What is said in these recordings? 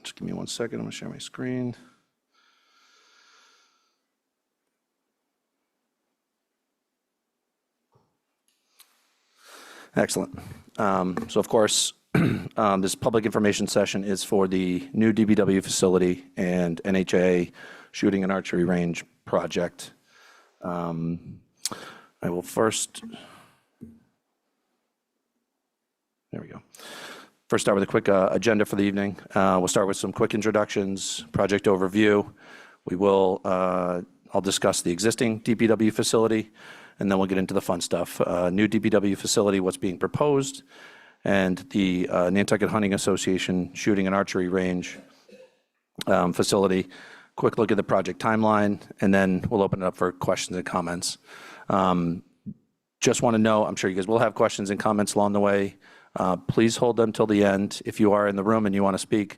Just give me 1 second. I'm going to share my screen. Excellent. So, of course, this public information session is for the new DPW facility and NHA Shooting and Archery Range project. I will first, there we go. First start with a quick agenda for the evening. We'll start with some quick introductions, project overview. We will, I'll discuss the existing DPW facility, and then we'll get into the fun stuff. New DPW facility, what's being proposed, and the Nantucket Hunting Association Shooting and Archery Range facility. Quick look at the project timeline, and then we'll open it up for questions and comments. Just want to know, I'm sure you guys will have questions and comments along the way. Please hold them till the end. If you are in the room and you want to speak,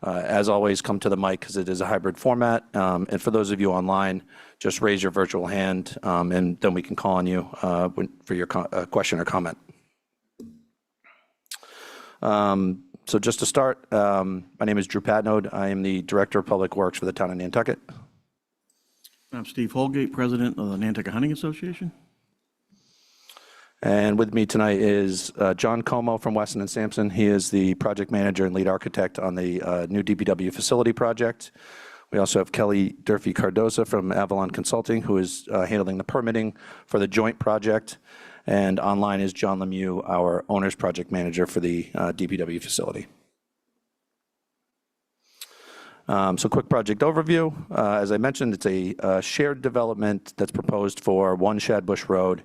as always, come to the mic because it is a hybrid format. And for those of you online, just raise your virtual hand, and then we can call on you for your question or comment. So just to start, my name is Drew Patnode. I am the Director of Public Works for the Town of Nantucket. I'm Steve Holgate, President of the Nantucket Hunting Association. And with me tonight is John Como from Weston & Sampson. He is the project manager and lead architect on the new DPW facility project. We also have Kelly Durfee-Cardoza from Avalon Consulting, who is handling the permitting for the joint project. And online is John Lemieux, our owner's project manager for the DPW facility. So quick project overview. As I mentioned, it's a shared development that's proposed for 1 Shadbush Road.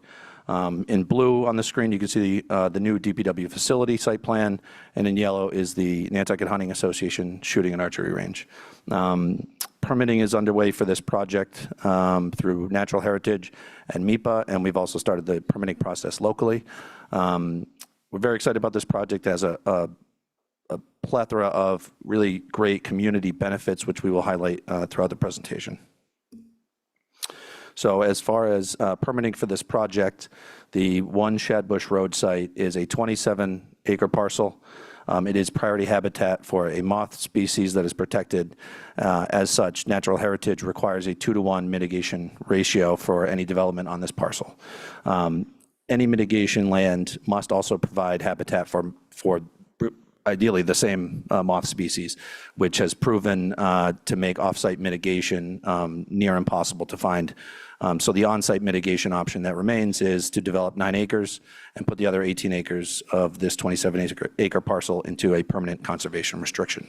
In blue on the screen, you can see the new DPW facility site plan, and in yellow is the Nantucket Hunting Association Shooting and Archery Range. Permitting is underway for this project through Natural Heritage and MIPA, and we've also started the permitting process locally. We're very excited about this project. It has a plethora of really great community benefits, which we will highlight throughout the presentation. So as far as permitting for this project, the 1 Shadbush Road site is a 27-acre parcel. It is priority habitat for a moth species that is protected. As such, Natural Heritage requires a 2-to-1 mitigation ratio for any development on this parcel. Any mitigation land must also provide habitat for ideally the same moth species, which has proven to make off-site mitigation near impossible to find. So the on-site mitigation option that remains is to develop 9 acres and put the other 18 acres of this 27-acre parcel into a permanent conservation restriction.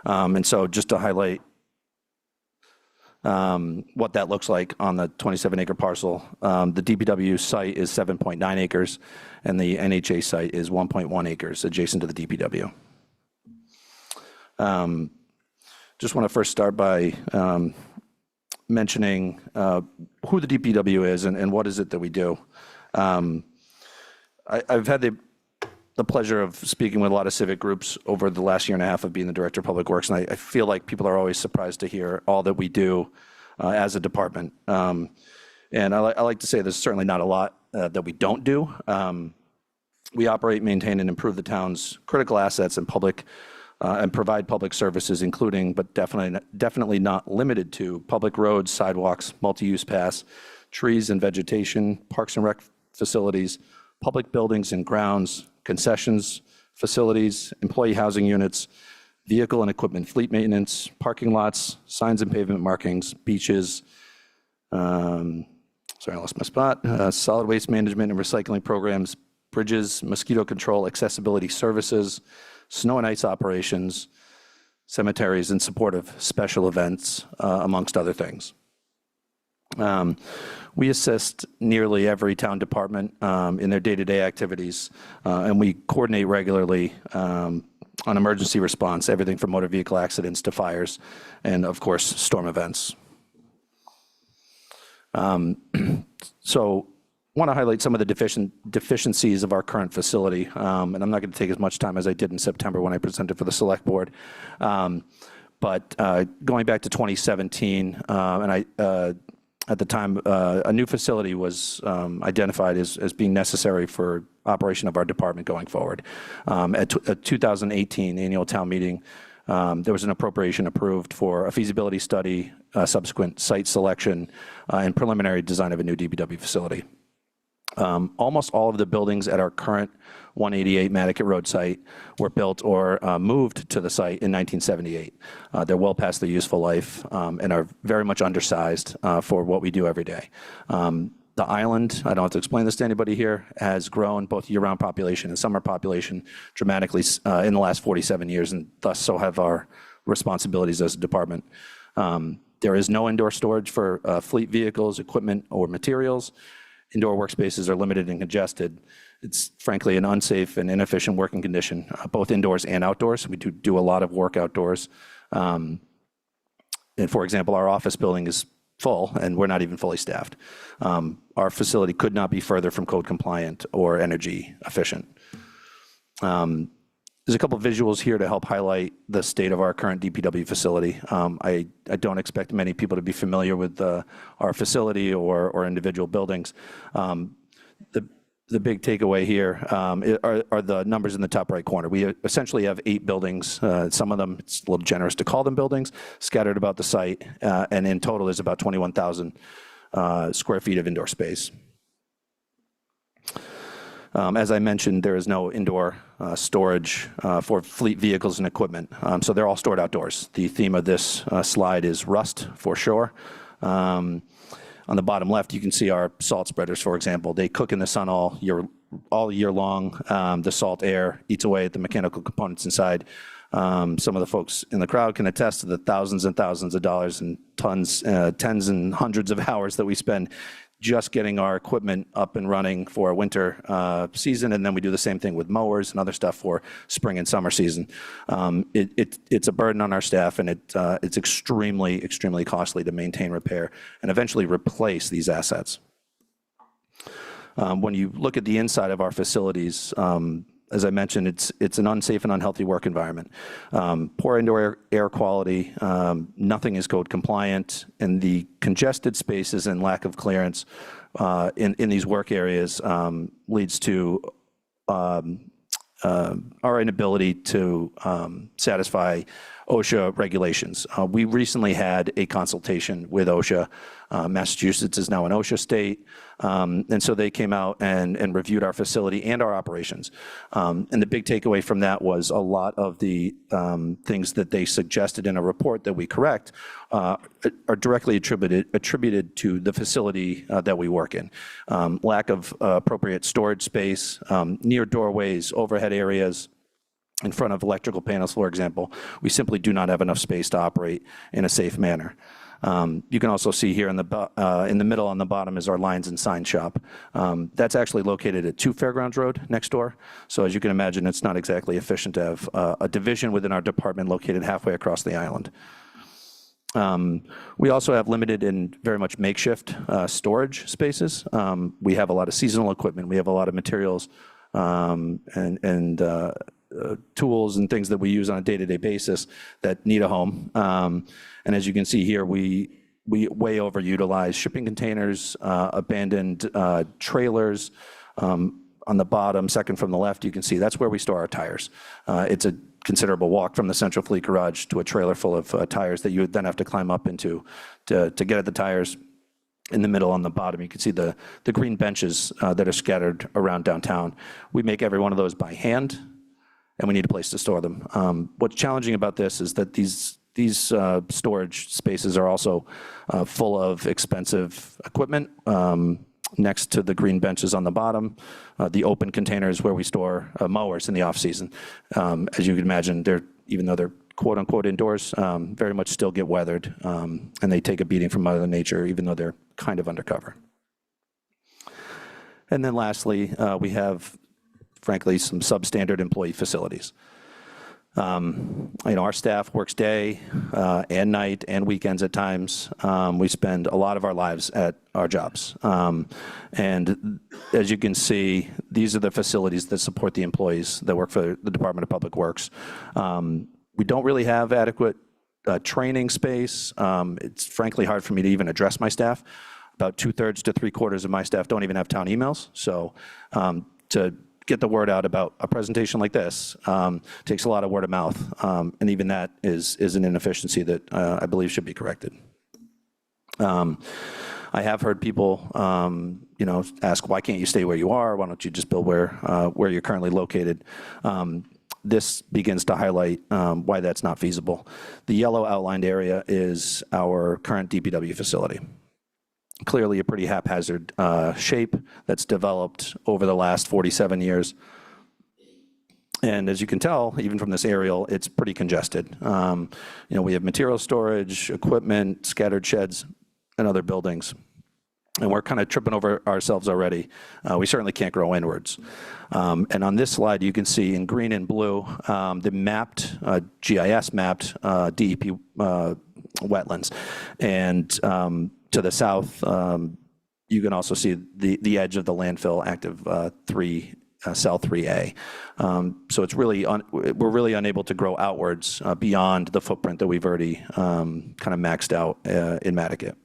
And so just to highlight what that looks like on the 27-acre parcel, the DPW site is 7.9 acres, and the NHA site is 1.1 acres adjacent to the DPW. Just want to first start by mentioning who the DPW is and what is it that we do. I've had the pleasure of speaking with a lot of civic groups over the last year and a half of being the Director of Public Works, and I feel like people are always surprised to hear all that we do as a department. And I like to say there's certainly not a lot that we don't do. We operate, maintain, and improve the town's critical assets and provide public services, including, but definitely not limited to, public roads, sidewalks, multi-use paths, trees and vegetation, parks and rec facilities, public buildings and grounds, concessions, facilities, employee housing units, vehicle and equipment fleet maintenance, parking lots, signs and pavement markings, beaches, sorry, I lost my spot, solid waste management and recycling programs, bridges, mosquito control, accessibility services, snow and ice operations, cemeteries in support of special events, amongst other things. We assist nearly every town department in their day-to-day activities, and we coordinate regularly on emergency response, everything from motor vehicle accidents to fires, and of course, storm events. So I want to highlight some of the deficiencies of our current facility, and I'm not going to take as much time as I did in September when I presented for the Select Board. But going back to 2017, at the time, a new facility was identified as being necessary for operation of our department going forward. At 2018 annual town meeting, there was an appropriation approved for a feasibility study, subsequent site selection, and preliminary design of a new DPW facility. Almost all of the buildings at our current 188 Nantucket Road site were built or moved to the site in 1978. They're well past their useful life and are very much undersized for what we do every day. The island, I don't have to explain this to anybody here, has grown both year-round population and summer population dramatically in the last 47 years, and thus so have our responsibilities as a department. There is no indoor storage for fleet vehicles, equipment, or materials. Indoor workspaces are limited and congested. It's frankly an unsafe and inefficient working condition, both indoors and outdoors. We do a lot of work outdoors. And for example, our office building is full and we're not even fully staffed. Our facility could not be further from code compliant or energy efficient. There's a couple of visuals here to help highlight the state of our current DPW facility. I don't expect many people to be familiar with our facility or individual buildings. The big takeaway here are the numbers in the top right corner. We essentially have 8 buildings. Some of them, it's a little generous to call them buildings, scattered about the site. And in total, there's about 21,000 square feet of indoor space. As I mentioned, there is no indoor storage for fleet vehicles and equipment. So they're all stored outdoors. The theme of this slide is rust for sure. On the bottom left, you can see our salt spreaders, for example. They cook in the sun all year long. The salt air eats away at the mechanical components inside. Some of the folks in the crowd can attest to the thousands and thousands of dollars and tons, tens and hundreds of hours that we spend just getting our equipment up and running for a winter season, and then we do the same thing with mowers and other stuff for spring and summer season. It's a burden on our staff, and it's extremely, extremely costly to maintain, repair, and eventually replace these assets. When you look at the inside of our facilities, as I mentioned, it's an unsafe and unhealthy work environment. Poor indoor air quality, nothing is code compliant, and the congested spaces and lack of clearance in these work areas leads to our inability to satisfy OSHA regulations. We recently had a consultation with OSHA. Massachusetts is now an OSHA state, and so they came out and reviewed our facility and our operations. And the big takeaway from that was a lot of the things that they suggested in a report that we correct are directly attributed to the facility that we work in. Lack of appropriate storage space, near doorways, overhead areas, in front of electrical panels, for example. We simply do not have enough space to operate in a safe manner. You can also see here in the middle on the bottom is our lines and sign shop. That's actually located at 2 Fairgrounds Road next door. So as you can imagine, it's not exactly efficient to have a division within our department located halfway across the island. We also have limited and very much makeshift storage spaces. We have a lot of seasonal equipment. We have a lot of materials and tools and things that we use on a day-to-day basis that need a home. And as you can see here, we way overutilize shipping containers, abandoned trailers. On the bottom, second from the left, you can see that's where we store our tires. It's a considerable walk from the central fleet garage to a trailer full of tires that you would then have to climb up into to get at the tires. In the middle on the bottom, you can see the green benches that are scattered around downtown. We make every one of those by hand, and we need a place to store them. What's challenging about this is that these storage spaces are also full of expensive equipment. Next to the green benches on the bottom, the open containers where we store mowers in the off season. As you can imagine, even though they're quote unquote indoors, very much still get weathered, and they take a beating from Mother Nature, even though they're kind of undercover. And then lastly, we have, frankly, some substandard employee facilities. Our staff works day and night and weekends at times. We spend a lot of our lives at our jobs. And as you can see, these are the facilities that support the employees that work for the Department of Public Works. We don't really have adequate training space. It's frankly hard for me to even address my staff. About 2/3 to 3/4 of my staff don't even have town emails. So to get the word out about a presentation like this takes a lot of word of mouth, and even that is an inefficiency that I believe should be corrected. I have heard people, ask, why can't you stay where you are? Why don't you just build where you're currently located? This begins to highlight why that's not feasible. The yellow outlined area is our current DPW facility. Clearly a pretty haphazard shape that's developed over the last 47 years. And as you can tell, even from this aerial, it's pretty congested. We have material storage, equipment, scattered sheds, and other buildings. And we're kind of tripping over ourselves already. We certainly can't grow inwards. And on this slide, you can see in green and blue, the mapped, GIS mapped DEP wetlands. And to the south, you can also see the edge of the landfill active cell 3A. So it's really, we're really unable to grow outwards beyond the footprint that we've already kind of maxed out in Nantucket.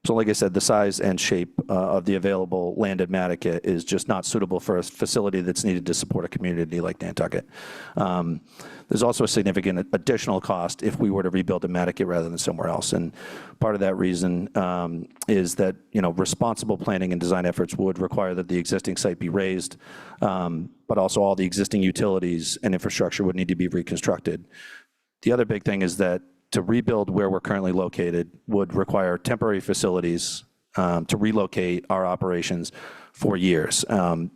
So like I said, the size and shape of the available land at Nantucket is just not suitable for a facility that's needed to support a community like Nantucket. There's also a significant additional cost if we were to rebuild in Nantucket rather than somewhere else. And part of that reason is that responsible planning and design efforts would require that the existing site be raised, but also all the existing utilities and infrastructure would need to be reconstructed. The other big thing is that to rebuild where we're currently located would require temporary facilities to relocate our operations for years.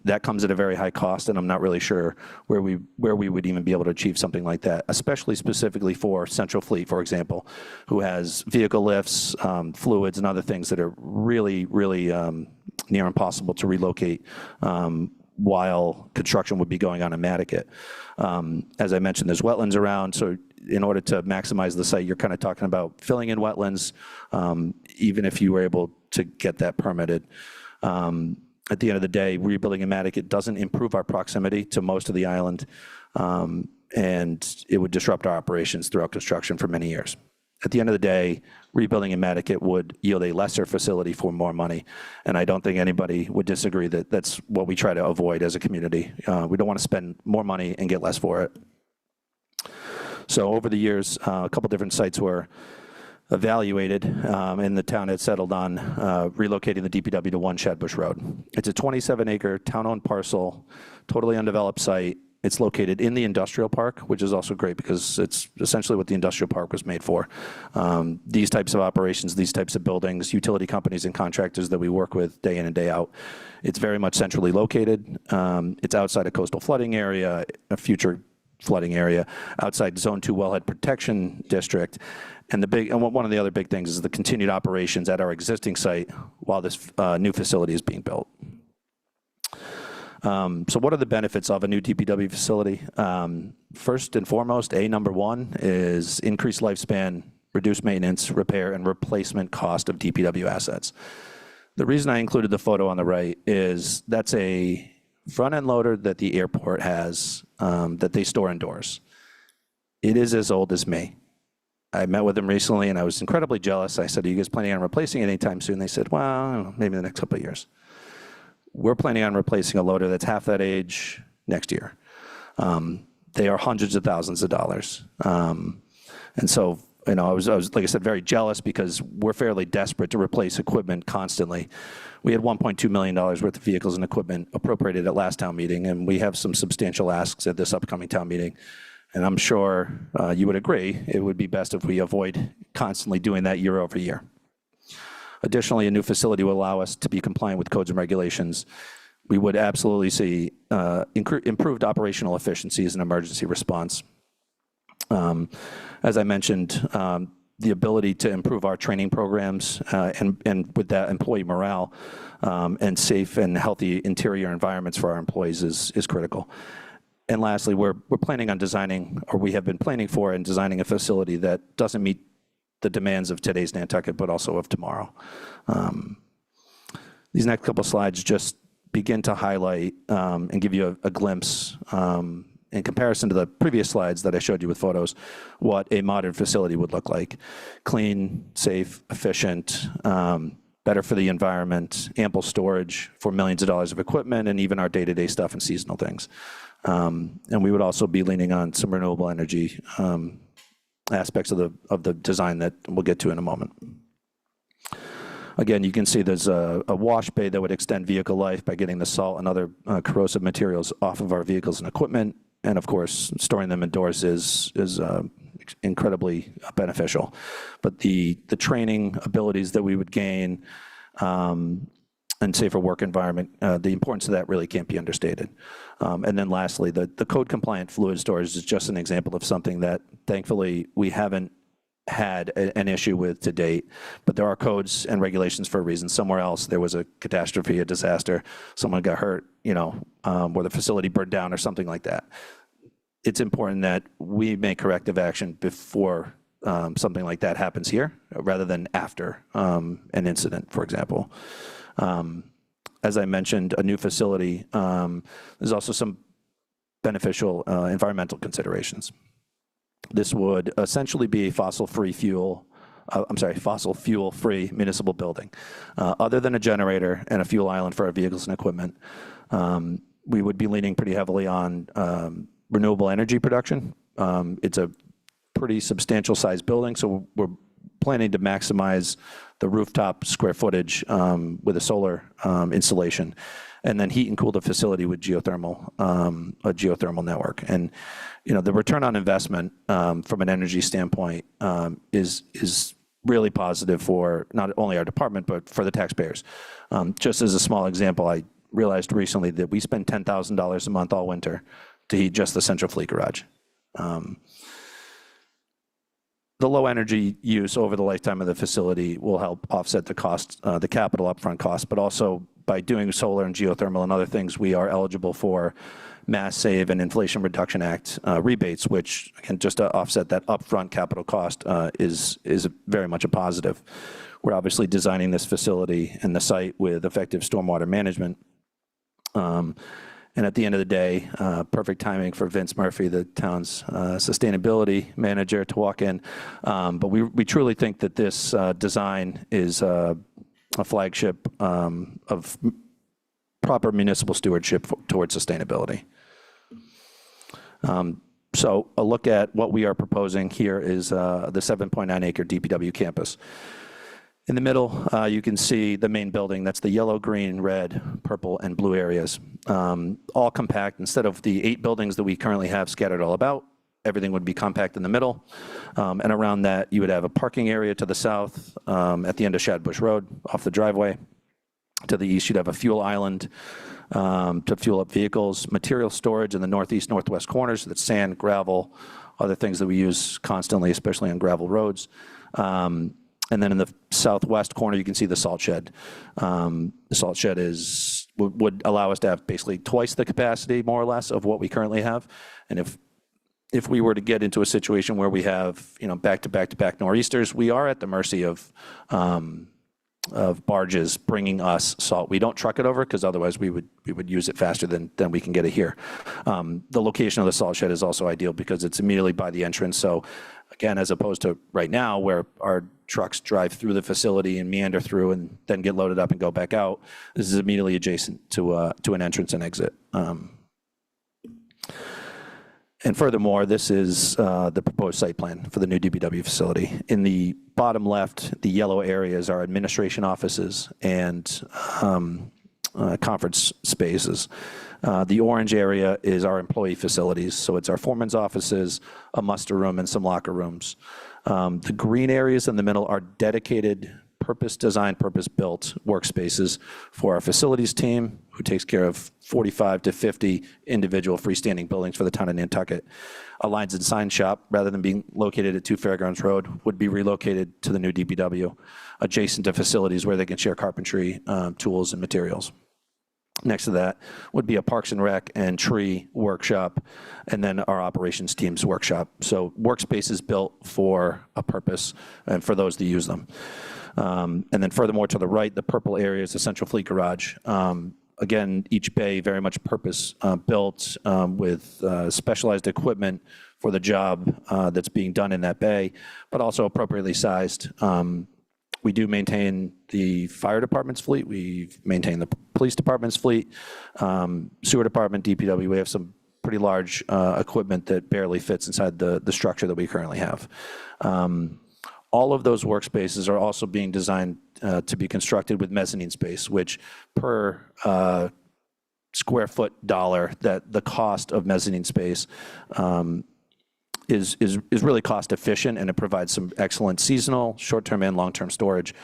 That comes at a very high cost, and I'm not really sure where we would even be able to achieve something like that, especially specifically for Central Fleet, for example, who has vehicle lifts, fluids, and other things that are really, really near impossible to relocate while construction would be going on in Nantucket. As I mentioned, there's wetlands around, so in order to maximize the site, you're kind of talking about filling in wetlands, even if you were able to get that permitted. At the end of the day, rebuilding in Nantucket doesn't improve our proximity to most of the island, and it would disrupt our operations throughout construction for many years. At the end of the day, rebuilding in Nantucket would yield a lesser facility for more money, and I don't think anybody would disagree that that's what we try to avoid as a community. We don't want to spend more money and get less for it. So over the years, a couple different sites were evaluated, and the town had settled on relocating the DPW to 1 Shadbush Road. It's a 27-acre town-owned parcel, totally undeveloped site. It's located in the industrial park, which is also great because it's essentially what the industrial park was made for. These types of operations, these types of buildings, utility companies and contractors that we work with day in and day out. It's very much centrally located. It's outside a coastal flooding area, a future flooding area, outside Zone 2 Wellhead Protection District. And one of the other big things is the continued operations at our existing site while this new facility is being built. So what are the benefits of a new DPW facility? First and foremost, number one is increased lifespan, reduced maintenance, repair, and replacement cost of DPW assets. The reason I included the photo on the right is that's a front-end loader that the airport has that they store indoors. It is as old as me. I met with them recently, and I was incredibly jealous. I said, are you guys planning on replacing it anytime soon? They said, well, I don't know, maybe in the next couple of years. We're planning on replacing a loader that's half that age next year. They are hundreds of thousands of dollars. And so, I was, like I said, very jealous because we're fairly desperate to replace equipment constantly. We had $1.2 million worth of vehicles and equipment appropriated at last town meeting, and we have some substantial asks at this upcoming town meeting. And I'm sure you would agree, it would be best if we avoid constantly doing that year over year. Additionally, a new facility will allow us to be compliant with codes and regulations. We would absolutely see improved operational efficiencies and emergency response. As I mentioned, the ability to improve our training programs and with that employee morale and safe and healthy interior environments for our employees is critical. And lastly, we're planning on designing, or we have been planning for and designing a facility that doesn't meet the demands of today's Nantucket, but also of tomorrow. These next couple slides just begin to highlight and give you a glimpse in comparison to the previous slides that I showed you with photos, what a modern facility would look like. Clean, safe, efficient, better for the environment, ample storage for millions of dollars of equipment, and even our day-to-day stuff and seasonal things. And we would also be leaning on some renewable energy aspects of the design that we'll get to in a moment. Again, you can see there's a wash bay that would extend vehicle life by getting the salt and other corrosive materials off of our vehicles and equipment. And of course, storing them indoors is incredibly beneficial. But the training abilities that we would gain and safer work environment, the importance of that really can't be understated. And then lastly, the code compliant fluid storage is just an example of something that thankfully we haven't had an issue with to date, but there are codes and regulations for a reason. Somewhere else there was a catastrophe, a disaster, someone got hurt, or the facility burned down or something like that. It's important that we make corrective action before something like that happens here, rather than after an incident, for example. As I mentioned, a new facility, there's also some beneficial environmental considerations. This would essentially be a fossil fuel-free municipal building. Other than a generator and a fuel island for our vehicles and equipment, we would be leaning pretty heavily on renewable energy production. It's a pretty substantial size building, so we're planning to maximize the rooftop square footage with a solar installation, and then heat and cool the facility with a geothermal network. And the return on investment from an energy standpoint is really positive for not only our department, but for the taxpayers. Just as a small example, I realized recently that we spend $10,000 a month all winter to heat just the central fleet garage. The low energy use over the lifetime of the facility will help offset the cost, the capital upfront cost, but also by doing solar and geothermal and other things, we are eligible for Mass Save and Inflation Reduction Act rebates, which, again, just to offset that upfront capital cost is very much a positive. We're obviously designing this facility and the site with effective stormwater management. And at the end of the day, perfect timing for Vince Murphy, the town's sustainability manager, to walk in. But we truly think that this design is a flagship of proper municipal stewardship towards sustainability. So a look at what we are proposing here is the 7.9 acre DPW campus. In the middle, you can see the main building. That's the yellow, green, red, purple, and blue areas, all compact. Instead of the 8 buildings that we currently have scattered all about, everything would be compact in the middle. And around that, you would have a parking area to the south at the end of Shadbush Road off the driveway. To the east, you'd have a fuel island to fuel up vehicles, material storage in the northeast, northwest corners. That's sand, gravel, other things that we use constantly, especially on gravel roads. And then in the southwest corner, you can see the salt shed. The salt shed would allow us to have basically twice the capacity, more or less, of what we currently have. And if we were to get into a situation where we have back-to-back-to-back nor'easters, we are at the mercy of barges bringing us salt. We don't truck it over because otherwise we would use it faster than we can get it here. The location of the salt shed is also ideal because it's immediately by the entrance. So again, as opposed to right now where our trucks drive through the facility and meander through and then get loaded up and go back out, this is immediately adjacent to an entrance and exit. And furthermore, this is the proposed site plan for the new DPW facility. In the bottom left, the yellow areas are administration offices and conference spaces. The orange area is our employee facilities, so it's our foreman's offices, a muster room, and some locker rooms. The green areas in the middle are dedicated, purpose-designed, purpose-built workspaces for our facilities team, who takes care of 45 to 50 individual freestanding buildings for the town of Nantucket. A lines and sign shop, rather than being located at 2 Fairgrounds Road, would be relocated to the new DPW, adjacent to facilities where they can share carpentry tools and materials. Next to that would be a Parks and Rec and tree workshop, and then our operations team's workshop. So workspaces built for a purpose and for those that use them. And then furthermore, to the right, the purple area is the central fleet garage. Again, each bay very much purpose built with specialized equipment for the job that's being done in that bay, but also appropriately sized We do maintain the fire department's fleet. We maintain the police department's fleet, sewer department, DPW. We have some pretty large equipment that barely fits inside the structure that we currently have. All of those workspaces are also being designed to be constructed with mezzanine space, which per square foot dollar, that the cost of mezzanine space is really cost efficient, and it provides some excellent seasonal, short-term and long-term storage,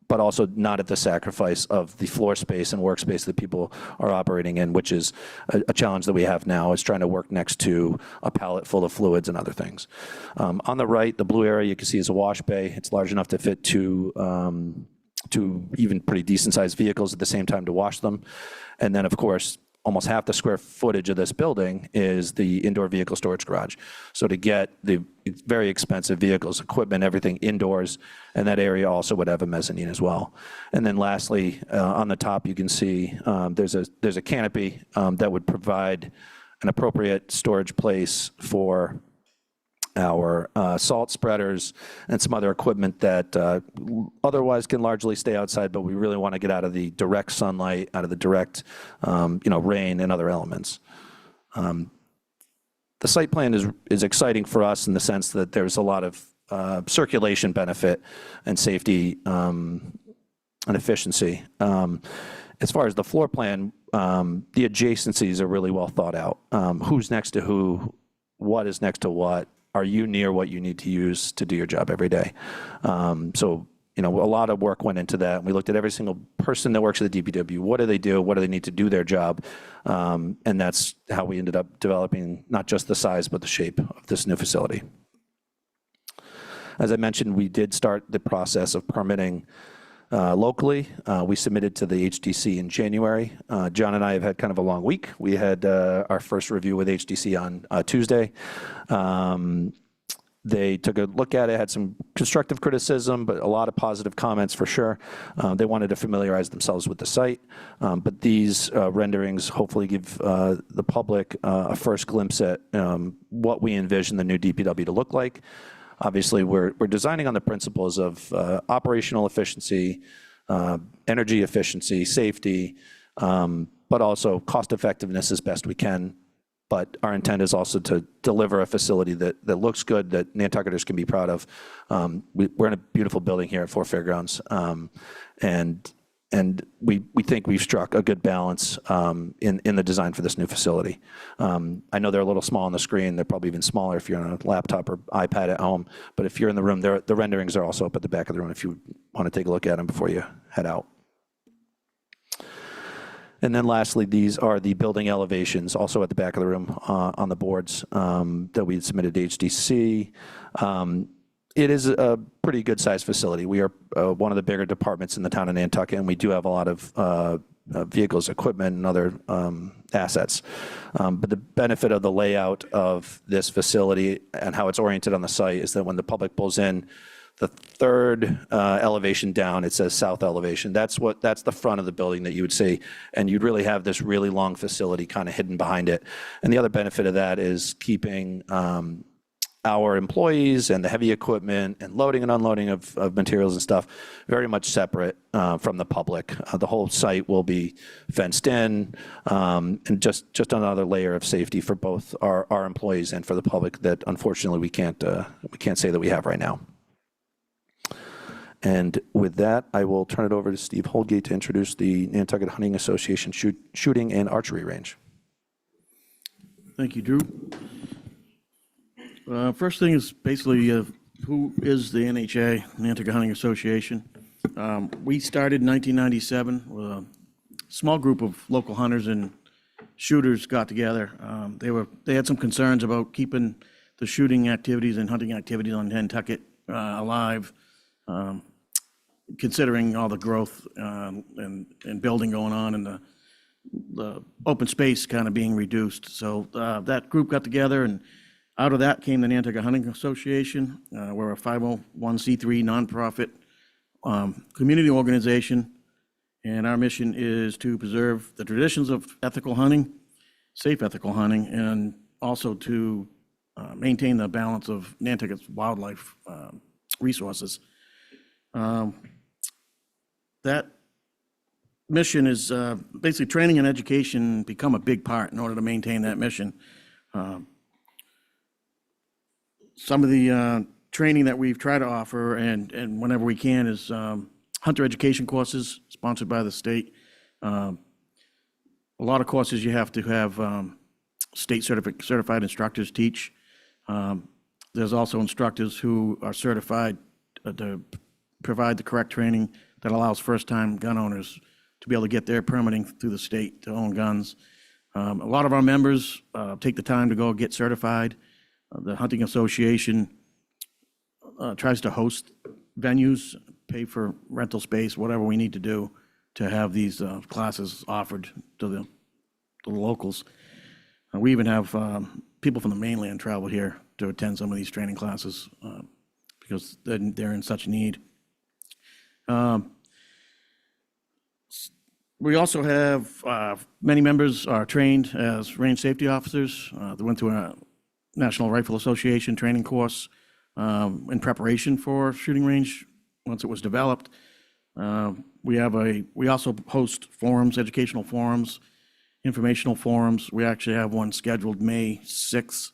but also not at the sacrifice of the floor space and workspace that people are operating in, which is a challenge that we have now, is trying to work next to a pallet full of fluids and other things. On the right, the blue area you can see is a wash bay. It's large enough to fit two even pretty decent-sized vehicles at the same time to wash them. And then, of course, almost half the square footage of this building is the indoor vehicle storage garage. So to get the very expensive vehicles, equipment, everything indoors, and that area also would have a mezzanine as well. And then lastly, on the top, you can see there's a canopy that would provide an appropriate storage place for our salt spreaders and some other equipment that otherwise can largely stay outside, but we really want to get out of the direct sunlight, out of the direct rain and other elements. The site plan is exciting for us in the sense that there's a lot of circulation benefit and safety and efficiency. As far as the floor plan, the adjacencies are really well thought out. Who's next to who, what is next to what, are you near what you need to use to do your job every day? So, a lot of work went into that. We looked at every single person that works at the DPW. What do they do? What do they need to do their job? And that's how we ended up developing not just the size, but the shape of this new facility. As I mentioned, we did start the process of permitting locally. We submitted to the HDC in January. John and I have had kind of a long week. We had our first review with HDC on Tuesday. They took a look at it, had some constructive criticism, but a lot of positive comments for sure. They wanted to familiarize themselves with the site, but these renderings hopefully give the public a first glimpse at what we envision the new DPW to look like. Obviously, we're designing on the principles of operational efficiency, energy efficiency, safety, but also cost effectiveness as best we can. But our intent is also to deliver a facility that looks good, that Nantucketers can be proud of. We're in a beautiful building here at Fort Fairgrounds, and we think we've struck a good balance in the design for this new facility. I know they're a little small on the screen. They're probably even smaller if you're on a laptop or iPad at home. But if you're in the room, the renderings are also up at the back of the room if you want to take a look at them before you head out. And then lastly, these are the building elevations, also at the back of the room on the boards that we submitted to HDC. It is a pretty good-sized facility. We are one of the bigger departments in the town of Nantucket, and we do have a lot of vehicles, equipment, and other assets. But the benefit of the layout of this facility and how it's oriented on the site is that when the public pulls in, the third elevation down, it says south elevation. That's the front of the building that you would see, and you'd really have this really long facility kind of hidden behind it. And the other benefit of that is keeping our employees and the heavy equipment and loading and unloading of materials and stuff very much separate from the public. The whole site will be fenced in, and just another layer of safety for both our employees and for the public that unfortunately we can't say that we have right now. And with that, I will turn it over to Steve Holgate to introduce the Nantucket Hunting Association Shooting and Archery Range. Thank you, Drew. First thing is basically who is the NHA, Nantucket Hunting Association? We started in 1997 with a small group of local hunters and shooters got together. They had some concerns about keeping the shooting activities and hunting activities on Nantucket alive, considering all the growth and building going on and the open space kind of being reduced. So that group got together, and out of that came the Nantucket Hunting Association. We're a 501c3 nonprofit community organization, and our mission is to preserve the traditions of ethical hunting, safe ethical hunting, and also to maintain the balance of Nantucket's wildlife resources. That mission is basically training and education become a big part in order to maintain that mission. Some of the training that we've tried to offer and whenever we can is hunter education courses sponsored by the state. A lot of courses you have to have state certified instructors teach. There's also instructors who are certified to provide the correct training that allows first-time gun owners to be able to get their permitting through the state to own guns. A lot of our members take the time to go get certified. The Hunting Association tries to host venues, pay for rental space, whatever we need to do to have these classes offered to the locals. We even have people from the mainland travel here to attend some of these training classes because they're in such need. We also have many members are trained as range safety officers. They went through a National Rifle Association training course in preparation for shooting range once it was developed. We also host forums, educational forums, informational forums. We actually have one scheduled May 6th,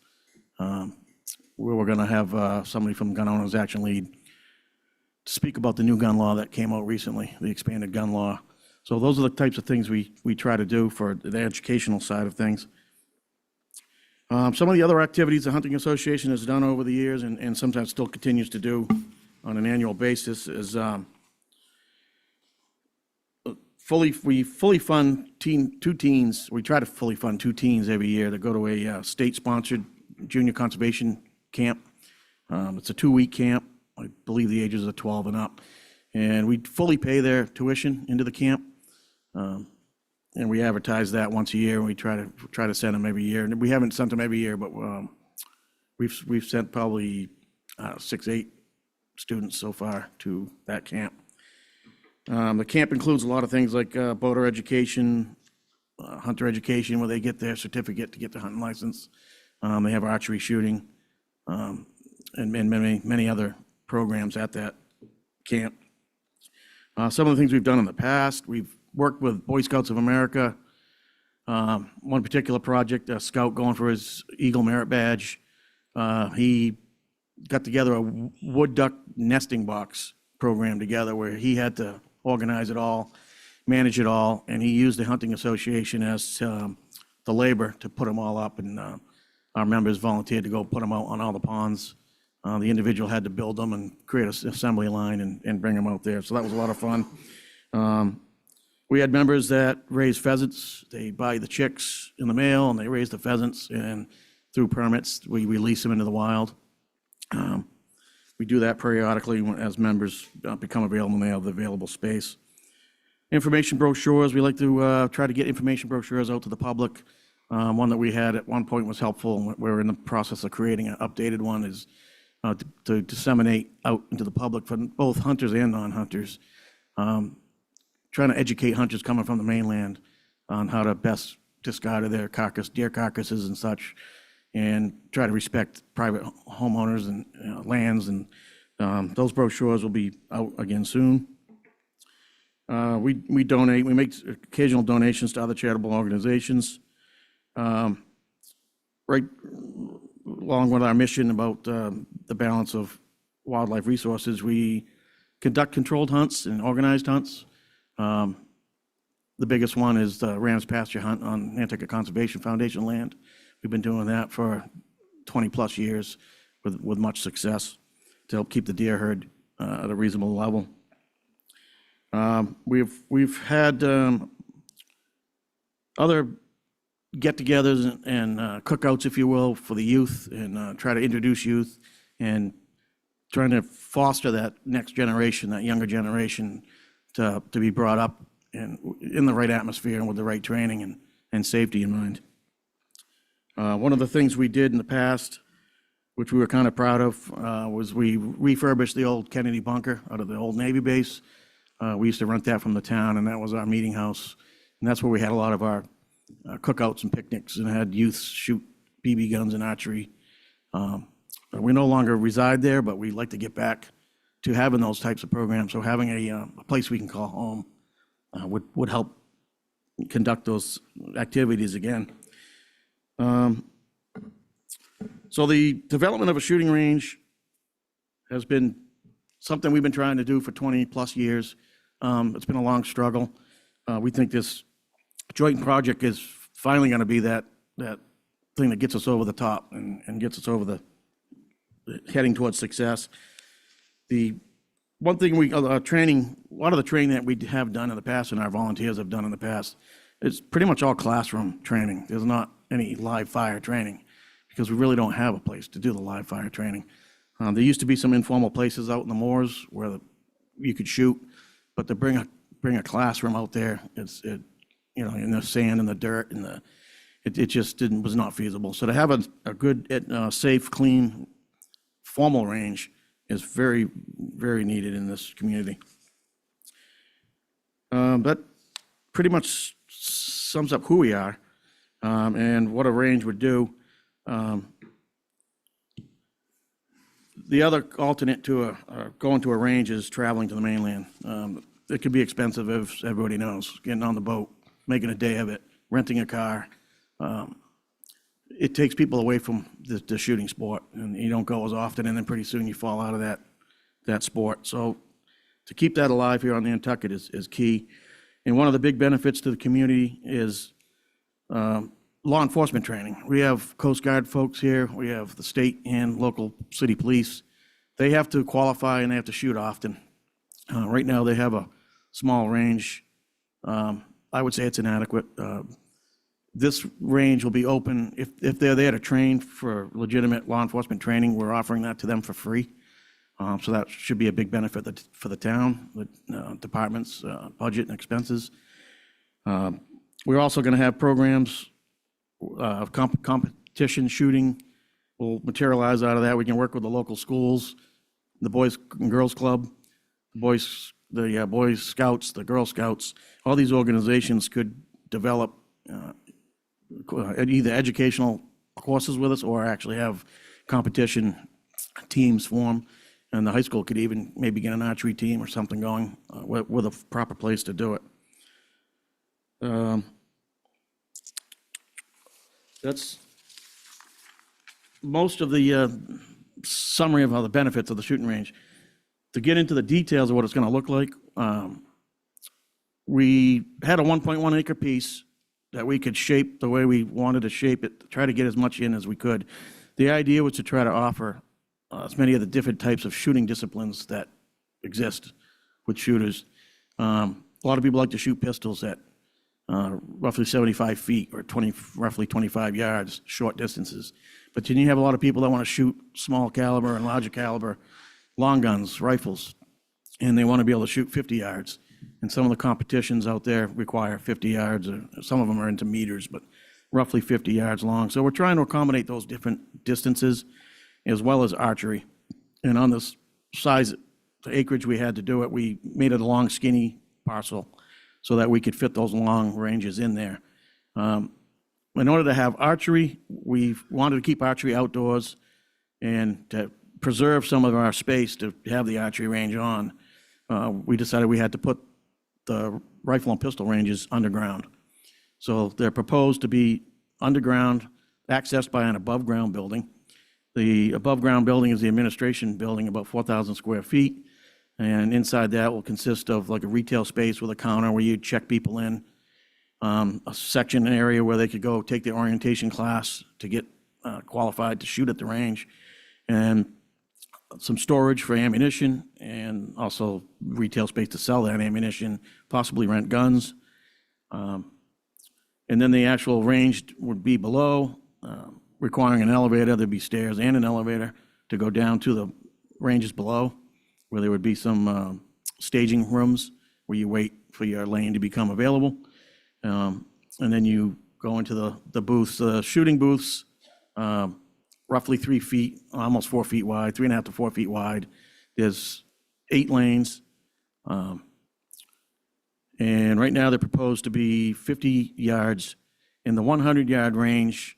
where we're going to have somebody from Gun Owners Action League to speak about the new gun law that came out recently, the expanded gun law. So those are the types of things we try to do for the educational side of things. Some of the other activities the Hunting Association has done over the years and sometimes still continues to do on an annual basis is we fully fund two teens. We try to fully fund two teens every year that go to a state-sponsored junior conservation camp. It's a 2-week camp. I believe the ages are 12 and up. And we fully pay their tuition into the camp. And we advertise that once a year, and we try to send them every year. And we haven't sent them every year, but we've sent probably 6, 8 students so far to that camp. The camp includes a lot of things like boater education, hunter education, where they get their certificate to get their hunting license. They have archery shooting, and many other programs at that camp. Some of the things we've done in the past, we've worked with Boy Scouts of America. One particular project, a scout going for his Eagle Merit Badge, he got together a wood duck nesting box program together where he had to organize it all, manage it all, and he used the Hunting Association as the labor to put them all up, and our members volunteered to go put them out on all the ponds. The individual had to build them and create an assembly line and bring them out there, so that was a lot of fun. We had members that raise pheasants. They buy the chicks in the mail, and they raise the pheasants, and through permits, we release them into the wild. We do that periodically as members become available and they have the available space. Information brochures, we like to try to get information brochures out to the public. One that we had at one point was helpful. We're in the process of creating an updated one is to disseminate out into the public for both hunters and non-hunters. Trying to educate hunters coming from the mainland on how to best discard their deer carcasses and such, and try to respect private homeowners and lands. And those brochures will be out again soon. We donate. We make occasional donations to other charitable organizations. Right along with our mission about the balance of wildlife resources, we conduct controlled hunts and organized hunts. The biggest one is the Rams Pasture Hunt on Nantucket Conservation Foundation land. We've been doing that for 20-plus years with much success to help keep the deer herd at a reasonable level. We've had other get-togethers and cookouts, if you will, for the youth, and try to introduce youth and trying to foster that next generation, that younger generation, to be brought up in the right atmosphere and with the right training and safety in mind. One of the things we did in the past, which we were kind of proud of, was we refurbished the old Kennedy bunker out of the old Navy base. We used to rent that from the town, and that was our meeting house. And that's where we had a lot of our cookouts and picnics, and had youth shoot BB guns and archery. We no longer reside there, but we'd like to get back to having those types of programs. So having a place we can call home would help conduct those activities again. So the development of a shooting range has been something we've been trying to do for 20-plus years. It's been a long struggle. We think this joint project is finally going to be that thing that gets us over the top and gets us over the heading towards success. The one thing training, a lot of the training that we have done in the past and our volunteers have done in the past is pretty much all classroom training. There's not any live fire training because we really don't have a place to do the live fire training. There used to be some informal places out in the moors where you could shoot, but to bring a classroom out there, in the sand and the dirt and it just was not feasible. So to have a good, safe, clean, formal range is very, very needed in this community. That pretty much sums up who we are and what a range would do. The other alternate to going to a range is traveling to the mainland. It could be expensive, as everybody knows, getting on the boat, making a day of it, renting a car. It takes people away from the shooting sport, and you don't go as often, and then pretty soon you fall out of that sport. So to keep that alive here on Nantucket is key. And one of the big benefits to the community is law enforcement training. We have Coast Guard folks here. We have the state and local city police. They have to qualify and they have to shoot often. Right now they have a small range. I would say it's inadequate. This range will be open if they're there to train for legitimate law enforcement training. We're offering that to them for free. So that should be a big benefit for the town, the department's budget and expenses. We're also going to have programs of competition shooting will materialize out of that. We can work with the local schools, the Boys and Girls Club, the Boy Scouts, the Girl Scouts. All these organizations could develop either educational courses with us or actually have competition teams form. And the high school could even maybe get an archery team or something going with a proper place to do it. That's most of the summary of how the benefits of the shooting range. To get into the details of what it's going to look like, we had a 1.1 acre piece that we could shape the way we wanted to shape it, to try to get as much in as we could. The idea was to try to offer as many of the different types of shooting disciplines that exist with shooters. A lot of people like to shoot pistols at roughly 75 feet or roughly 25 yards, short distances. But then you have a lot of people that want to shoot small caliber and larger caliber long guns, rifles, and they want to be able to shoot 50 yards. And some of the competitions out there require 50 yards, or some of them are into meters, but roughly 50 yards long. So we're trying to accommodate those different distances as well as archery. And on this size, the acreage we had to do it, we made it a long, skinny parcel so that we could fit those long ranges in there. In order to have archery, we wanted to keep archery outdoors and to preserve some of our space to have the archery range on. We decided we had to put the rifle and pistol ranges underground. So they're proposed to be underground, accessed by an above-ground building. The above-ground building is the administration building, about 4,000 square feet. And inside that will consist of like a retail space with a counter where you check people in, a section area where they could go take their orientation class to get qualified to shoot at the range, and some storage for ammunition, and also retail space to sell that ammunition, possibly rent guns. And then the actual range would be below, requiring an elevator. There'd be stairs and an elevator to go down to the ranges below, where there would be some staging rooms where you wait for your lane to become available. And then you go into the booths, shooting booths, roughly 3 feet, almost 4 feet wide, 3.5 to 4 feet wide. There's 8 lanes. And right now they're proposed to be 50 yards. And the 100-yard range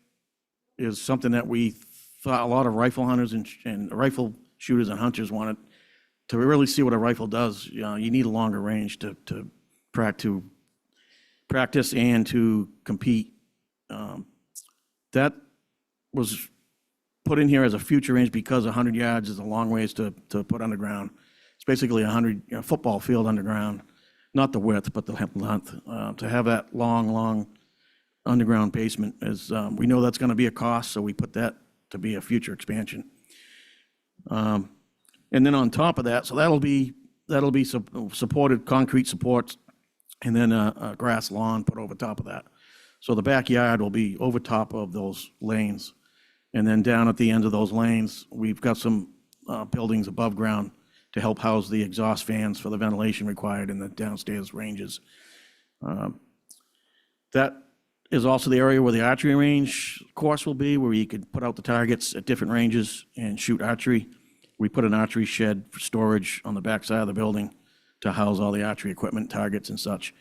is something that we thought a lot of rifle hunters and rifle shooters and hunters wanted. to really see what a rifle does, you need a longer range to practice and to compete. That was put in here as a future range because 100 yards is a long ways to put underground. It's basically 100 football field underground, not the width, but the length. To have that long underground basement is, we know that's going to be a cost, so we put that to be a future expansion. And then on top of that, so that'll be supported concrete supports, and then a grass lawn put over top of that. So the backyard will be over top of those lanes. And then down at the end of those lanes, we've got some buildings above ground to help house the exhaust fans for the ventilation required in the downstairs ranges. That is also the area where the archery range course will be, where you could put out the targets at different ranges and shoot archery. We put an archery shed for storage on the back side of the building to house all the archery equipment, targets and such.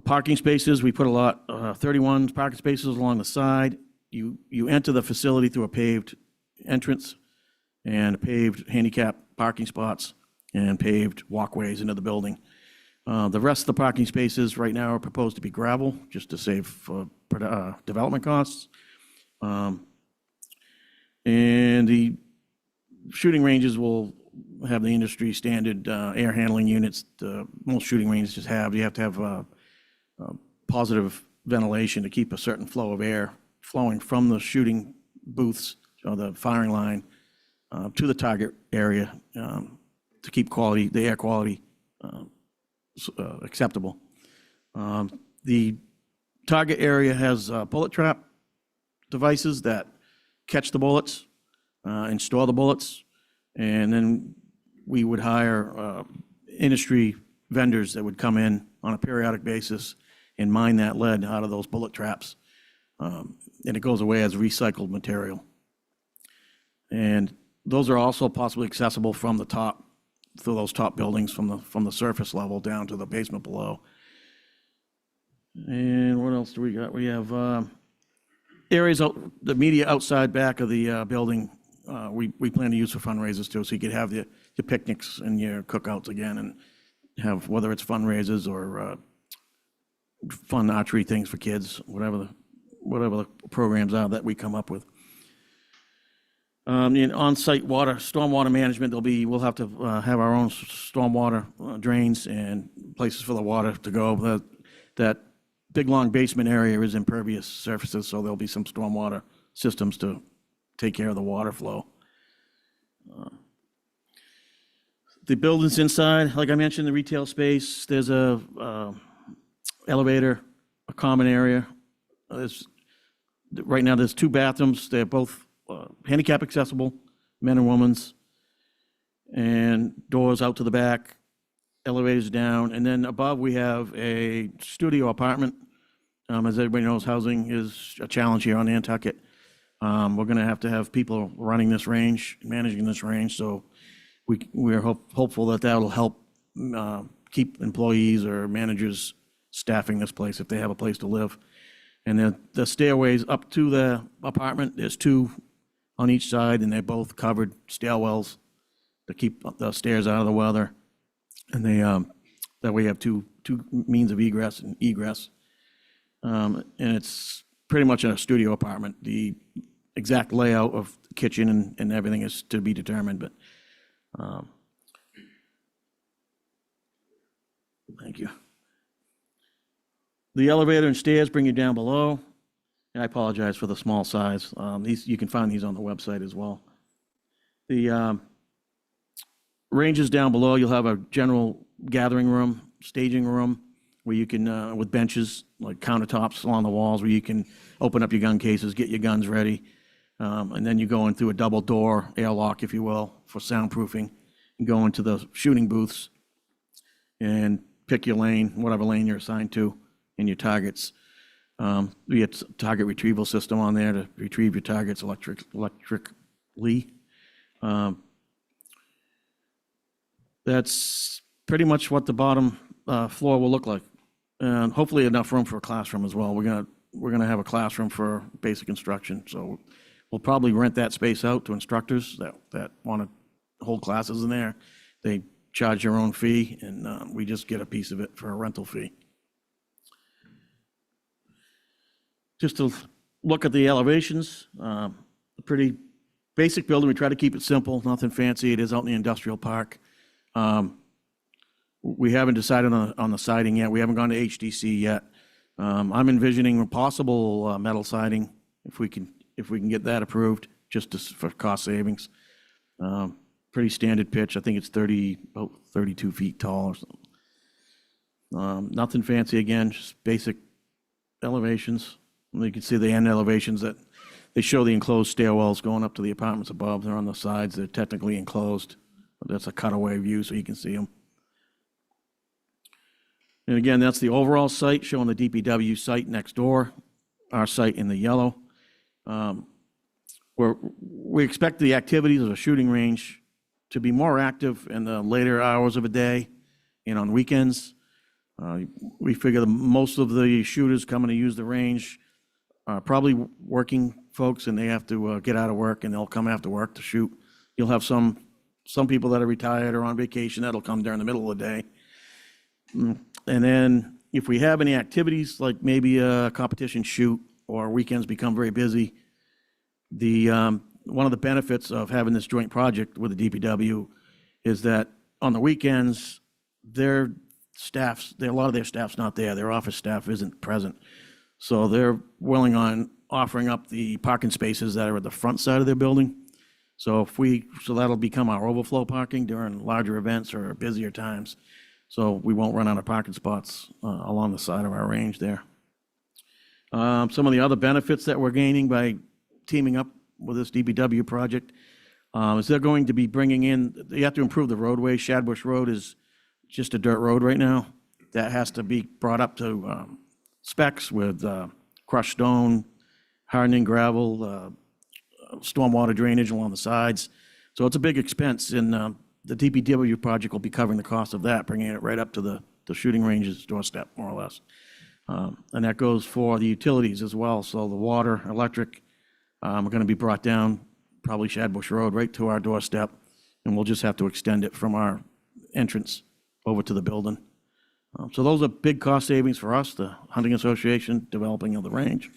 Parking spaces, we put a lot, 31 parking spaces along the side. You enter the facility through a paved entrance and paved handicap parking spots and paved walkways into the building. The rest of the parking spaces right now are proposed to be gravel, just to save for development costs. And the shooting ranges will have the industry standard air handling units. Most shooting ranges just have. You have to have positive ventilation to keep a certain flow of air flowing from the shooting booths or the firing line to the target area to keep the air quality acceptable. The target area has bullet trap devices that catch the bullets and store the bullets, and then we would hire industry vendors that would come in on a periodic basis and mine that lead out of those bullet traps, and it goes away as recycled material. And those are also possibly accessible from the top, through those top buildings, from the surface level down to the basement below. And what else do we got? We have areas the media outside back of the building. We plan to use for fundraisers too, so you could have your picnics and your cookouts again, and have, whether it's fundraisers or fun archery things for kids, whatever the programs are that we come up with. In on-site stormwater management, we'll have to have our own stormwater drains and places for the water to go. That big long basement area is impervious surfaces, so there'll be some stormwater systems to take care of the water flow. The buildings inside, like I mentioned, the retail space, there's a elevator, a common area. Right now there's 2 bathrooms. They're both handicap accessible, men and women's, and doors out to the back, elevators down. And then above we have a studio apartment. As everybody knows, housing is a challenge here on Nantucket. We're going to have people running this range, managing this range, so we're hopeful that will help keep employees or managers staffing this place if they have a place to live. And the stairways up to the apartment, there's 2 on each side, and they're both covered stairwells to keep the stairs out of the weather. And that way you have two means of egress and egress. And it's pretty much a studio apartment. The exact layout of the kitchen and everything is to be determined, but thank you. The elevator and stairs bring you down below. And I apologize for the small size. You can find these on the website as well. The ranges down below, you'll have a general gathering room, staging room, where you can, with benches, like countertops along the walls, where you can open up your gun cases, get your guns ready. And then you go in through a double door airlock, if you will, for soundproofing, and go into the shooting booths and pick your lane, whatever lane you're assigned to, and your targets. We have a target retrieval system on there to retrieve your targets electrically. That's pretty much what the bottom floor will look like, and hopefully enough room for a classroom as well. We're gonna have a classroom for basic instruction, so We'll probably rent that space out to instructors that want to hold classes in there. They charge their own fee, and we just get a piece of it for a rental fee. Just to look at the elevations, a pretty basic building. We try to keep it simple, nothing fancy. It is out in the industrial park. We haven't decided on the siding yet. We haven't gone to HDC yet. I'm envisioning a possible metal siding if we can get that approved, for cost savings. Pretty standard pitch. I think it's about 32 feet tall or something. Nothing fancy again, just basic elevations. You can see the end elevations that they show the enclosed stairwells going up to the apartments above. They're on the sides. They're technically enclosed, but that's a cutaway view so you can see them. And again, that's the overall site showing the DPW site next door, our site in the yellow. We expect the activities of a shooting range to be more active in the later hours of the day and on weekends. We figure that most of the shooters coming to use the range are probably working folks, and they have to get out of work, and they'll come after work to shoot. You'll have some people that are retired or on vacation that'll come during the middle of the day. And then if we have any activities, like maybe a competition shoot or weekends become very busy, one of the benefits of having this joint project with the DPW is that on the weekends, a lot of their staff's not there. Their office staff isn't present. So they're willing on offering up the parking spaces that are at the front side of their building. So that'll become our overflow parking during larger events or busier times. So we won't run out of parking spots along the side of our range there. Some of the other benefits that we're gaining by teaming up with this DPW project is they're going to be bringing in, they have to improve the roadway. Shadbush Road is just a dirt road right now. That has to be brought up to specs with crushed stone, hardening gravel, stormwater drainage along the sides. So it's a big expense, and the DPW project will be covering the cost of that, bringing it right up to the shooting range's doorstep, more or less. And that goes for the utilities as well. So the water, electric, are going to be brought down, probably Shadbush Road, right to our doorstep, and we'll just have to extend it from our entrance over to the building. So those are big cost savings for us, the Hunting Association, developing of the range.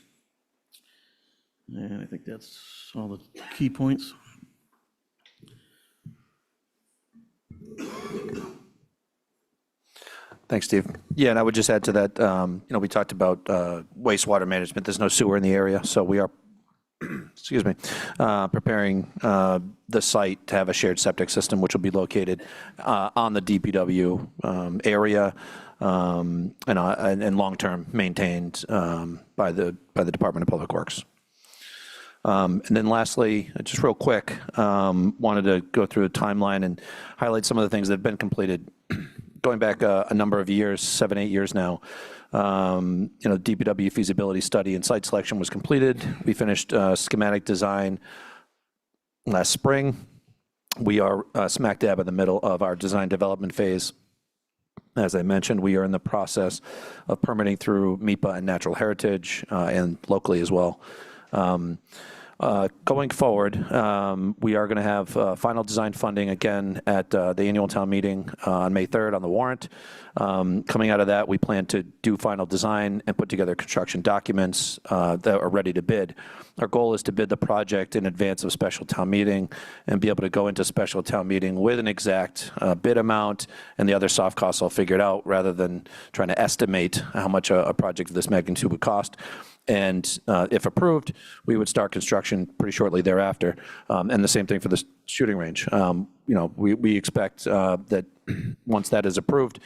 And I think that's all the key points. Thanks, Steve. Yeah, and I would just add to that, we talked about wastewater management. There's no sewer in the area, so we are, excuse me, preparing the site to have a shared septic system, which will be located on the DPW area and long-term maintained by the Department of Public Works. And then lastly, just real quick, wanted to go through a timeline and highlight some of the things that have been completed. Going back a number of years, 7, 8 years now, DPW feasibility study and site selection was completed. We finished schematic design last spring. We are smack dab in the middle of our design development phase. As I mentioned, we are in the process of permitting through MIPA and Natural Heritage and locally as well. Going forward, we are going to have final design funding again at the annual town meeting on May 3rd on the warrant. Coming out of that, we plan to do final design and put together construction documents that are ready to bid. Our goal is to bid the project in advance of special town meeting and be able to go into special town meeting with an exact bid amount and the other soft costs all figured out, rather than trying to estimate how much a project of this magnitude would cost. And if approved, we would start construction pretty shortly thereafter. And the same thing for the shooting range. We expect that once that is approved,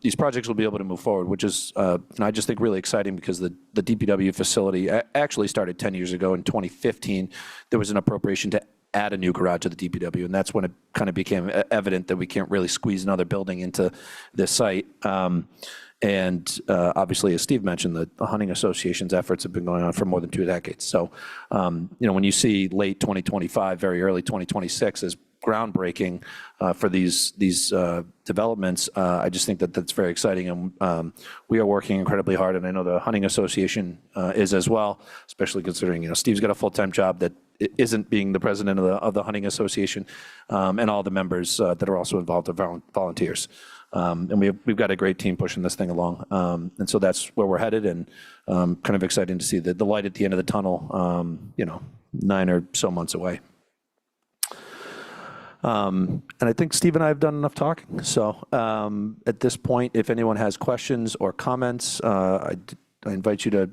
these projects will be able to move forward, which is, I just think, really exciting, because the DPW facility actually started 10 years ago. In 2015, there was an appropriation to add a new garage to the DPW, and that's when it kind of became evident that we can't really squeeze another building into this site. And obviously, as Steve mentioned, the Hunting Association's efforts have been going on for more than 2 decades. So, when you see late 2025, very early 2026 as groundbreaking for these developments. I just think that that's very exciting, and we are working incredibly hard, and I know the Hunting Association is as well, especially considering, Steve's got a full-time job that isn't being the president of the Hunting Association, and all the members that are also involved are volunteers. And we've got a great team pushing this thing along. And so that's where we're headed, and kind of exciting to see the light at the end of the tunnel, 9 or so months away. And I think Steve and I have done enough talking. So at this point, if anyone has questions or comments, I invite you to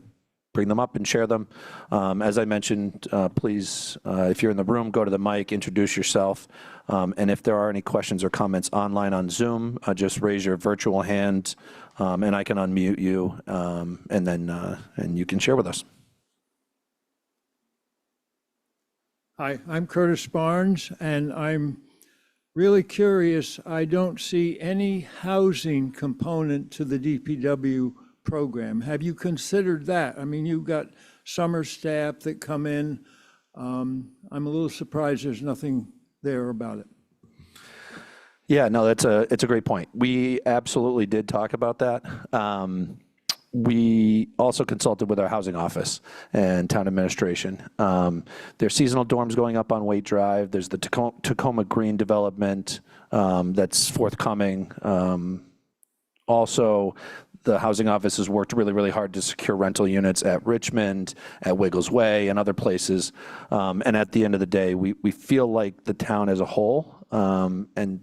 bring them up and share them. As I mentioned, please, if you're in the room, go to the mic, introduce yourself. And if there are any questions or comments online on Zoom, just raise your virtual hand, and I can unmute you, and then and you can share with us. Hi, I'm Curtis Barnes, and I'm really curious. I don't see any housing component to the DPW program. Have you considered that? I mean, you've got summer staff that come in. I'm a little surprised there's nothing there about it. Yeah, no, it's a great point. We absolutely did talk about that. We also consulted with our housing office and town administration. There's seasonal dorms going up on Waite Drive. There's the Tacoma Green development that's forthcoming. Also, the housing office has worked really, really hard to secure rental units at Richmond, at Wiggles Way, and other places. And at the end of the day, we feel like the town as a whole, and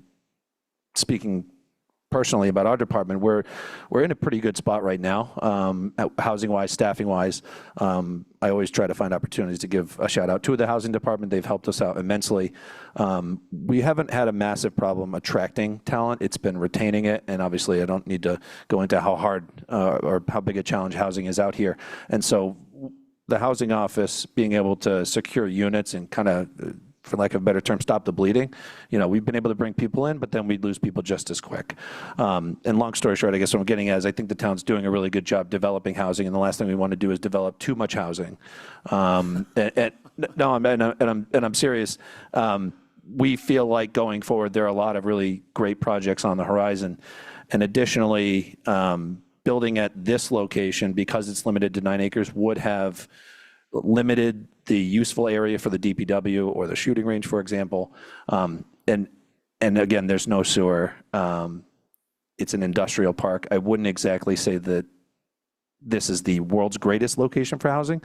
speaking personally about our department, we're in a pretty good spot right now, housing-wise, staffing-wise. I always try to find opportunities to give a shout out to the housing department. They've helped us out immensely. We haven't had a massive problem attracting talent. It's been retaining it, and obviously I don't need to go into how hard or how big a challenge housing is out here. And so the housing office being able to secure units and kind of, for lack of a better term, stop the bleeding. We've been able to bring people in, but then we'd lose people just as quick. And long story short, I guess what I'm getting at is I think the town's doing a really good job developing housing, and the last thing we want to do is develop too much housing. I'm serious. We feel like going forward, there are a lot of really great projects on the horizon. And additionally, building at this location, because it's limited to 9 acres, would have limited the useful area for the DPW or the shooting range, for example. And again, there's no sewer. It's an industrial park. I wouldn't exactly say that this is the world's greatest location for housing,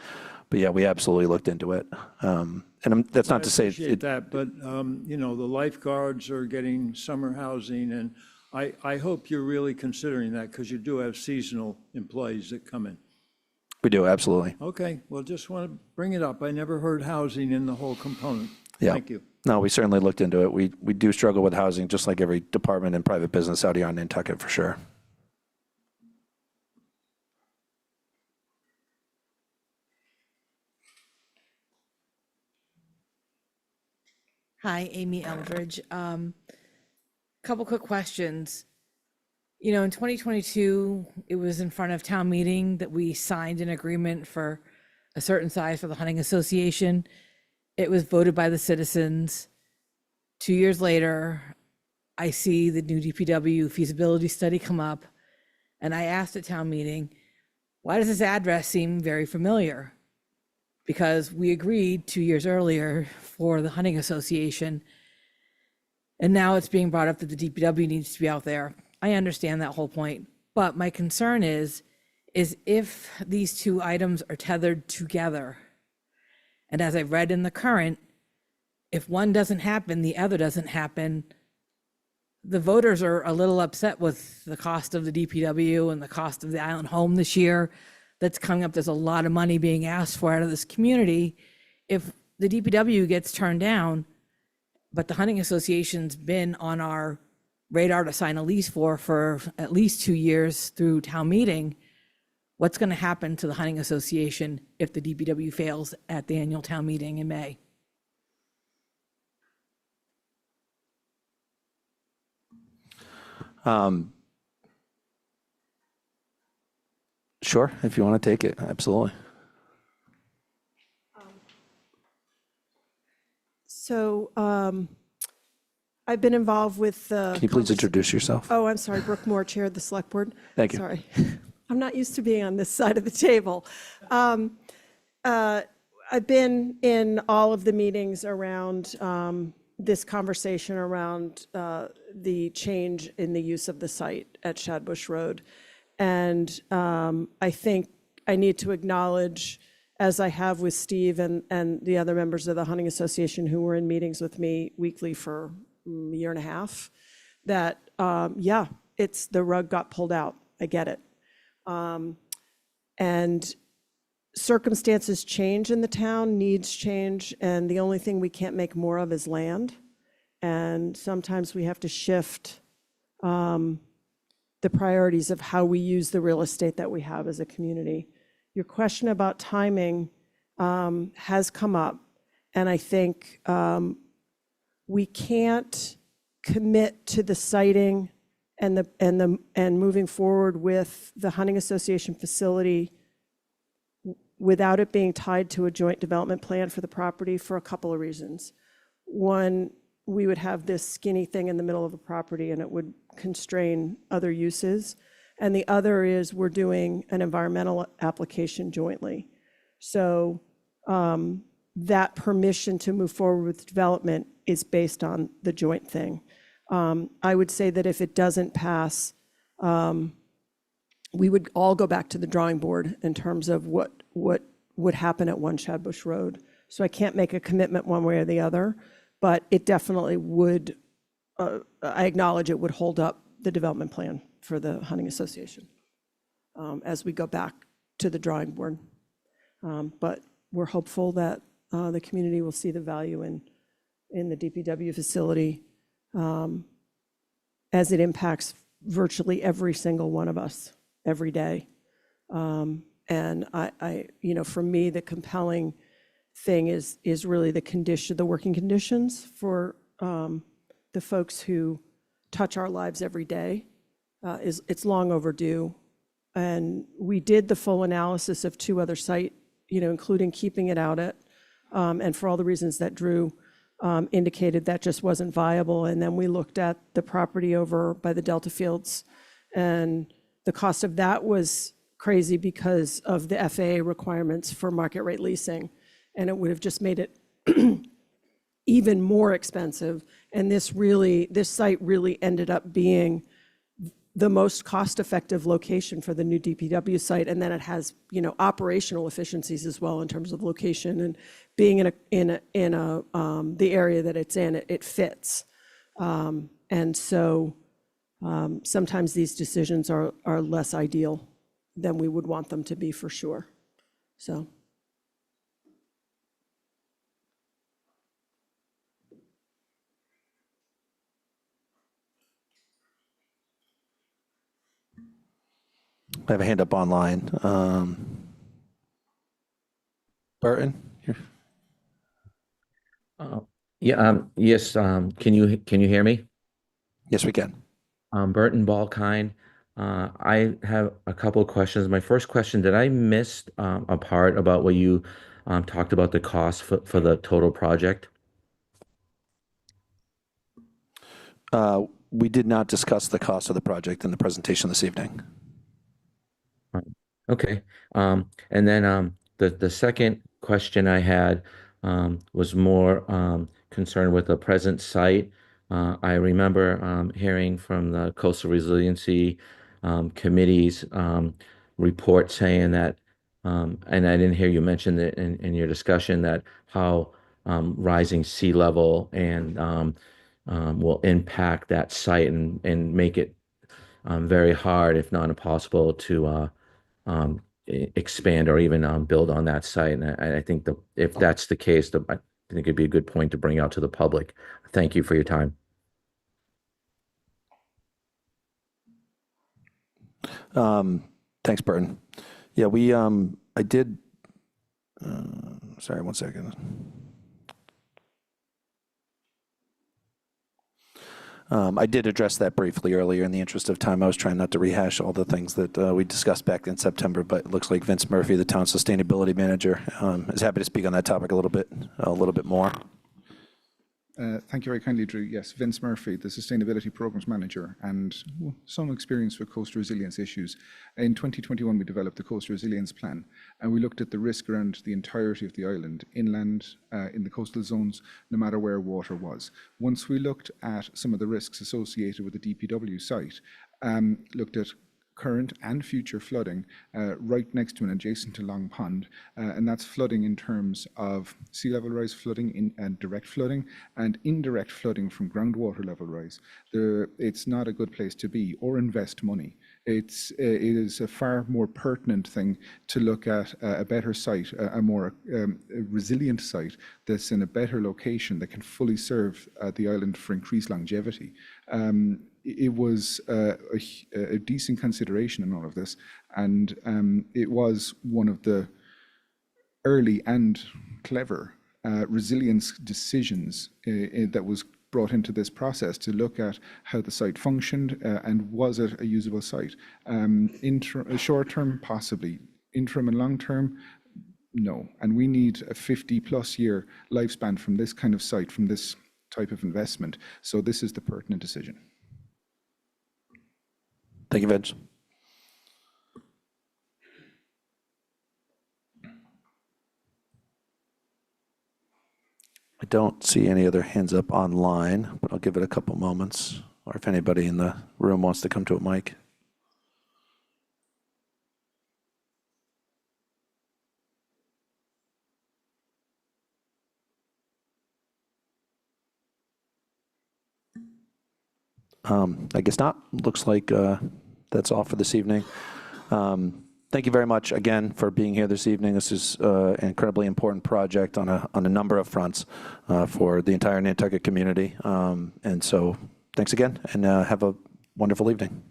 but yeah, we absolutely looked into it. And that's not to say appreciate that, but the lifeguards are getting summer housing, and I hope you're really considering that, because you do have seasonal employees that come in. We do, absolutely. Okay, well, just want to bring it up. I never heard housing in the whole component. Yeah. Thank you. No, we certainly looked into it. We do struggle with housing, just like every department and private business out here on Nantucket, for sure. Hi, Amy Eldridge. Couple quick questions. In 2022, it was in front of town meeting that we signed an agreement for a certain size for the Hunting Association. It was voted by the citizens. 2 years later, I see the new DPW feasibility study come up, and I asked at town meeting, why does this address seem very familiar? Because we agreed 2 years earlier for the Hunting Association, and now it's being brought up that the DPW needs to be out there. I understand that whole point, but my concern is if these two items are tethered together, and as I've read in the current, if one doesn't happen, the other doesn't happen, the voters are a little upset with the cost of the DPW and the cost of the Island Home this year that's coming up. There's a lot of money being asked for out of this community. If the DPW gets turned down, but the Hunting Association's been on our radar to sign a lease for at least 2 years through town meeting, what's going to happen to the Hunting Association if the DPW fails at the annual town meeting in May? Sure, if you want to take it, absolutely. So I've been involved with the. Can you please introduce yourself? Oh, I'm sorry, Brooke Moore, Chair of the Select Board. Thank you. Sorry. I'm not used to being on this side of the table. I've been in all of the meetings around this conversation around the change in the use of the site at Shadbush Road. And I think I need to acknowledge, as I have with Steve and the other members of the Hunting Association who were in meetings with me weekly for a year and a half, that, yeah, it's the rug got pulled out. I get it. And circumstances change in the town, needs change, and the only thing we can't make more of is land. And sometimes we have to shift the priorities of how we use the real estate that we have as a community. Your question about timing has come up, and I think we can't commit to the siting and moving forward with the Hunting Association facility without it being tied to a joint development plan for the property for a couple of reasons. One, we would have this skinny thing in the middle of the property and it would constrain other uses. And the other is we're doing an environmental application jointly. So that permission to move forward with development is based on the joint thing. I would say that if it doesn't pass, we would all go back to the drawing board in terms of what would happen at 1 Shadbush Road. So I can't make a commitment one way or the other, but it definitely would, I acknowledge it would hold up the development plan for the Hunting Association as we go back to the drawing board. But we're hopeful that the community will see the value in the DPW facility as it impacts virtually every single one of us every day. And I, you know, for me, the compelling thing is really the working conditions for the folks who touch our lives every day. It's long overdue. And we did the full analysis of 2 other sites, you know, including keeping it out at, and for all the reasons that Drew indicated, that just wasn't viable. And then we looked at the property over by the Delta Fields, and the cost of that was crazy because of the FAA requirements for market rate leasing. And it would have just made it even more expensive. And this site really ended up being the most cost-effective location for the new DPW site. And then it has, you know, operational efficiencies as well in terms of location and being in the area that it's in, it fits. And so sometimes these decisions are less ideal than we would want them to be, for sure. So. I have a hand up online. Burton? Here. Yes, can you hear me? Yes, we can. Burton Balkine. I have a couple of questions. My first question, did I miss a part about what you talked about the cost for the total project? We did not discuss the cost of the project in the presentation this evening. Okay. And then the second question I had was more concerned with the present site. I remember hearing from the Coastal Resiliency Committee's report saying that, and I didn't hear you mention it in your discussion, that how rising sea level and will impact that site and make it very hard, if not impossible, to expand or even build on that site. And I think if that's the case, I think it'd be a good point to bring out to the public. Thank you for your time. Thanks, Burton. Yeah, I did, sorry, 1 second. I did address that briefly earlier. In the interest of time, I was trying not to rehash all the things that we discussed back in September, but it looks like Vince Murphy, the town sustainability manager, is happy to speak on that topic a little bit more. Thank you very kindly, Drew. Yes, Vince Murphy, the Sustainability Programs Manager, and some experience with coastal resilience issues. In 2021, we developed the Coastal Resilience Plan, and we looked at the risk around the entirety of the island, inland, in the coastal zones, no matter where water was. Once we looked at some of the risks associated with the DPW site, looked at current and future flooding right next to and adjacent to Long Pond, and that's flooding in terms of sea level rise flooding and direct flooding and indirect flooding from groundwater level rise. It's not a good place to be or invest money. It is a far more pertinent thing to look at a better site, a more resilient site that's in a better location that can fully serve the island for increased longevity. It was a decent consideration in all of this, and it was one of the early and clever resilience decisions that was brought into this process to look at how the site functioned and was it a usable site. Short term, possibly. Interim and long term, no. And we need a 50+ year lifespan from this kind of site, from this type of investment. So this is the pertinent decision. Thank you, Vince. I don't see any other hands up online, but I'll give it a couple moments, or if anybody in the room wants to come to a mic. I guess not. Looks like that's all for this evening. Thank you very much again for being here this evening. This is an incredibly important project on a number of fronts for the entire Nantucket community. And so thanks again, and have a wonderful evening.